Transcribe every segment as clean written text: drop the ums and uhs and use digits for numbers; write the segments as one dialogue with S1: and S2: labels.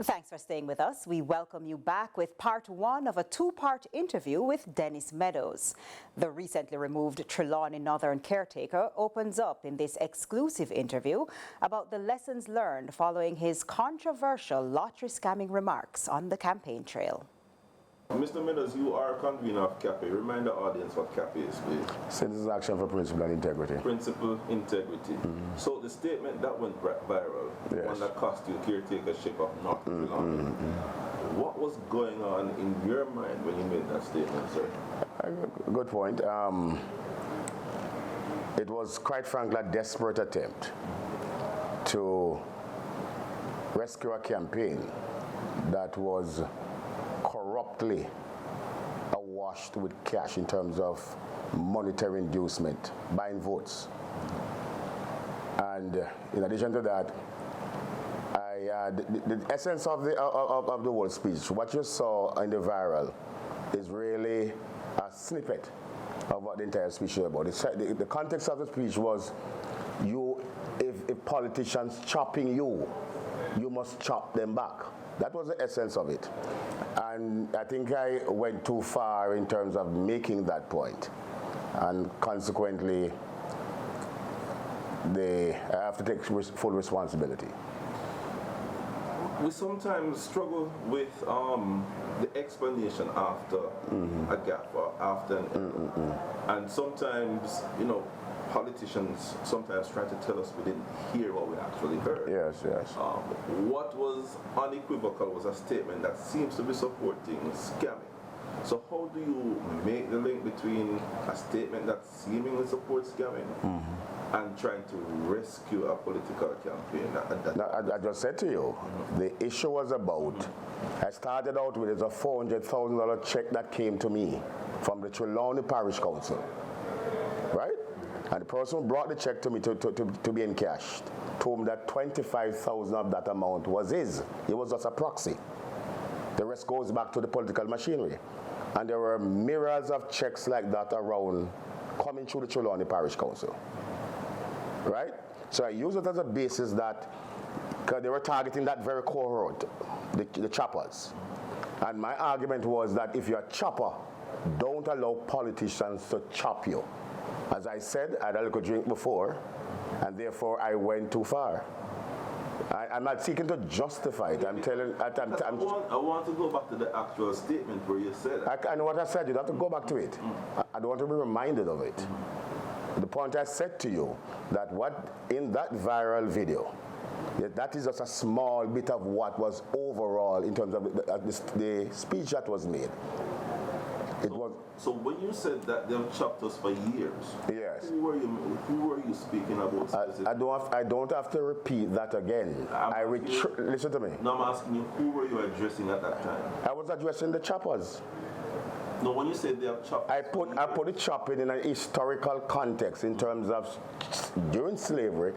S1: Thanks for staying with us. We welcome you back with part one of a two-part interview with Dennis Meadows. The recently removed Trelawney Northern caretaker opens up in this exclusive interview about the lessons learned following his controversial lottery scamming remarks on the campaign trail.
S2: Mr. Meadows, you are a convener of CAPI. Remind the audience what CAPI is, please.
S3: Citizens Action for Principle and Integrity.
S2: Principle, integrity. So the statement that went viral,
S3: yes,
S2: one that cost you caretakership of North Trelawney, what was going on in your mind when you made that statement, sir?
S3: Good point. It was, quite frankly, a desperate attempt to rescue a campaign that was corruptly awashed with cash in terms of monetary inducement, buying votes. And in addition to that, the essence of the whole speech, what you saw in the viral, is really a snippet of what the entire speech is about. The context of the speech was, if politicians chopping you, you must chop them back. That was the essence of it. And I think I went too far in terms of making that point. And consequently, I have to take full responsibility.
S2: We sometimes struggle with the explanation after a gap or after an error. And sometimes, politicians sometimes try to tell us we didn't hear what we actually heard.
S3: Yes, yes.
S2: What was unequivocal was a statement that seems to be supporting scamming. So how do you make the link between a statement that seemingly supports scamming and trying to rescue a political campaign?
S3: I just said to you, the issue was about, I started out with a $400,000 check that came to me from the Trelawney Parish Council, right? And the person who brought the check to me to be encashed told me that $25,000 of that amount was his. It was just a proxy. The rest goes back to the political machinery. And there were myriads of checks like that around coming through the Trelawney Parish Council. Right? So I use it as a basis that, because they were targeting that very cohort, the choppers. And my argument was that if you're a chopper, don't allow politicians to chop you. As I said, I had a little drink before, and therefore I went too far. I'm not seeking to justify it. I
S2: want to go back to the actual statement where you said it.
S3: I know what I said. You don't have to go back to it. I don't want to be reminded of it. The point I said to you, that what in that viral video, that is just a small bit of what was overall in terms of the speech that was made.
S2: So when you said that they've chopped us for years,
S3: yes,
S2: who were you speaking about specifically?
S3: I don't have to repeat that again. Listen to me.
S2: No, I'm asking you, who were you addressing at that time?
S3: I was addressing the choppers.
S2: No, when you said they have chopped,
S3: I put the chopping in a historical context in terms of during slavery,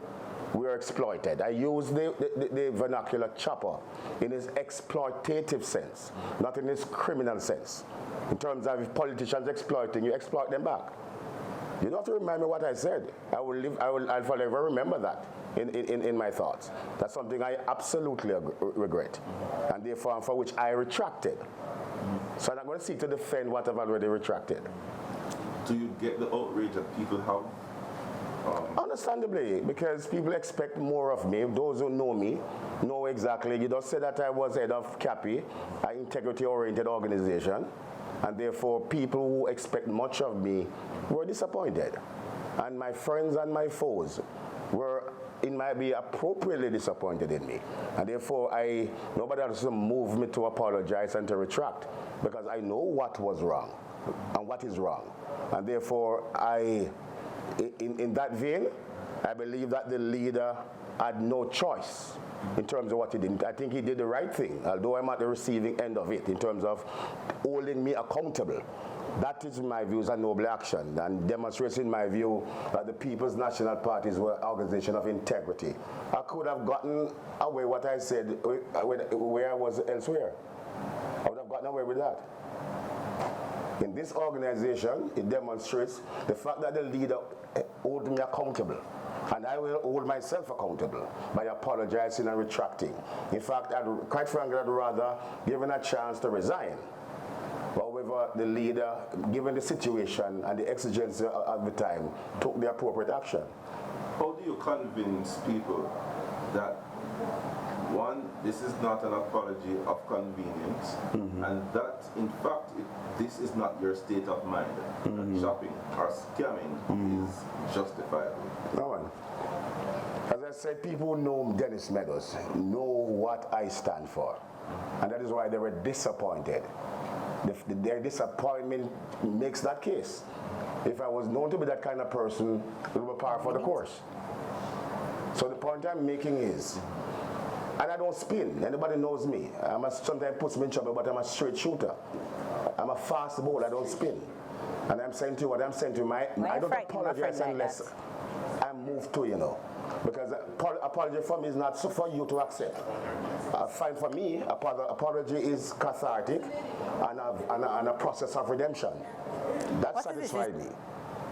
S3: we were exploited. I use the vernacular chopper in its exploitative sense, not in its criminal sense. In terms of if politicians exploiting you, exploit them back. You don't have to remind me what I said. I'll forever remember that in my thoughts. That's something I absolutely regret, and therefore for which I retracted. So I'm not going to seek to defend what I've already retracted.
S2: Do you get the outrage that people have?
S3: Understandably, because people expect more of me. Those who know me know exactly. You don't say that I was head of CAPI, an integrity-oriented organization, and therefore people who expect much of me were disappointed. And my friends and my foes were, it might be appropriately disappointed in me. And therefore nobody has to move me to apologize and to retract, because I know what was wrong and what is wrong. And therefore in that vein, I believe that the leader had no choice in terms of what he did. I think he did the right thing, although I'm at the receiving end of it in terms of holding me accountable. That is, in my view, is a noble action and demonstrates, in my view, that the People's National Party is an organization of integrity. I could have gotten away what I said where I was elsewhere. I would have gotten away with that. In this organization, it demonstrates the fact that the leader holds me accountable. And I will hold myself accountable by apologizing and retracting. In fact, quite frankly, I'd rather given a chance to resign. However, the leader, given the situation and the exigency of the time, took the appropriate action.
S2: How do you convince people that, one, this is not an apology of convenience, and that, in fact, this is not your state of mind, that shopping or scamming is justifiable?
S3: No one. As I said, people who know Dennis Meadows know what I stand for, and that is why they were disappointed. Their disappointment makes that case. If I was known to be that kind of person, it would be par for the course. So the point I'm making is, and I don't spin. Anybody knows me. Sometimes puts me in trouble, but I'm a straight shooter. I'm a fast bowler. I don't spin. And I'm saying to you what I'm saying to you. I don't apologize unless I'm moved to, you know. Because apology for me is not so for you to accept. Fine for me, apology is cathartic and a process of redemption. That satisfies me.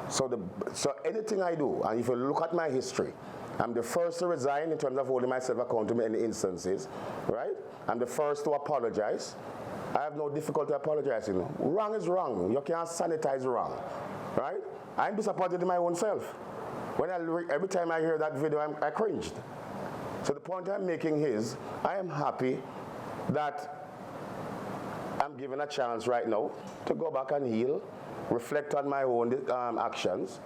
S3: So anything I do, and if you look at my history, I'm the first to resign in terms of holding myself accountable in any instances, right? I'm the first to apologize. I have no difficulty apologizing. Wrong is wrong. You can't sanitize wrong, right? I'm disappointed in my own self. Every time I hear that video, I cringed. So the point I'm making is, I am happy that I'm given a chance right now to go back and heal, reflect on my own actions,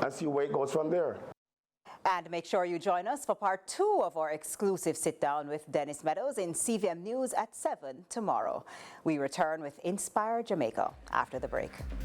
S3: and see where it goes from there.
S1: And make sure you join us for part 2 of our exclusive sit-down with Dennis Meadows in CVM News at 7 tomorrow. We return with Inspire Jamaica after the break.